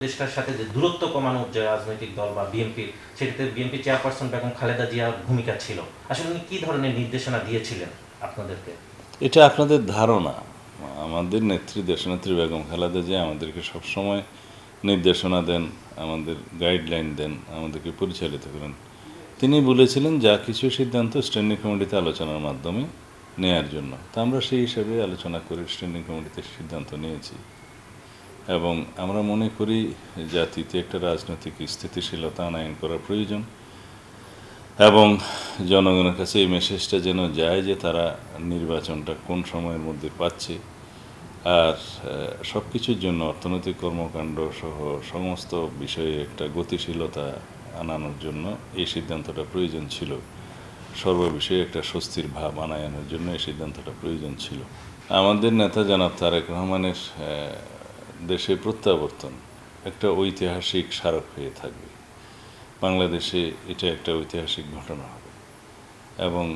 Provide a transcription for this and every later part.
দেশটার সাথে যে দূরত্ব কমানোর যে রাজনৈতিক দল বা বিএনপি, সেটাতে বিএনপি চেয়ারপারসন বেগম খালেদা জিয়ার ভূমিকা ছিল। আসলে উনি কী ধরনের নির্দেশনা দিয়েছিলেন আপনাদেরকে? এটা আপনাদের ধারণা। আমাদের নেত্রী, দেশনেত্রী বেগম খালেদা জিয়া আমাদেরকে সবসময় নির্দেশনা দেন, আমাদের গাইডলাইন দেন, আমাদেরকে পরিচালিত করেন। তিনি বলেছিলেন যা কিছু সিদ্ধান্ত স্ট্যান্ডিং কমিটিতে আলোচনার মাধ্যমে নেয়ার জন্য। তা আমরা সেই হিসাবে আলোচনা করে স্ট্যান্ডিং কমিটিতে সিদ্ধান্ত নিয়েছি এবং আমরা মনে করি জাতিতে একটা রাজনৈতিক স্থিতিশীলতা আনয়ন করা প্রয়োজন এবং জনগণের কাছে এই মেসেজটা যেন যায় যে তারা নির্বাচনটা কোন সময়ের মধ্যে পাচ্ছে। আর সব কিছুর জন্য অর্থনৈতিক কর্মকাণ্ড সহ সমস্ত বিষয়ে একটা গতিশীলতা আনানোর জন্য এই সিদ্ধান্তটা প্রয়োজন ছিল। সর্ববিষয়ে একটা স্বস্তির ভাব আনায়নের জন্য এই সিদ্ধান্তটা প্রয়োজন ছিল। আমাদের নেতা জনাব তারেক রহমানের দেশে প্রত্যাবর্তন একটা ঐতিহাসিক স্মারক হয়ে থাকবে। বাংলাদেশে এটা একটা ঐতিহাসিক ঘটনা হবে এবং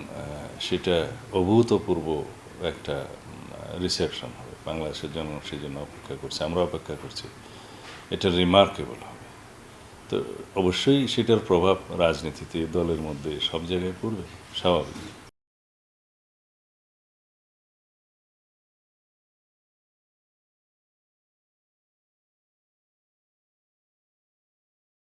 সেটা অভূতপূর্ব একটা রিসেপশন হবে। বাংলাদেশের জন্য সেই জন্য অপেক্ষা করছে, আমরা অপেক্ষা করছি। এটা রিমার্কেবল হবে। তো অবশ্যই সেটার প্রভাব রাজনীতিতে, দলের মধ্যে সব জায়গায় পড়বে, স্বাভাবিক।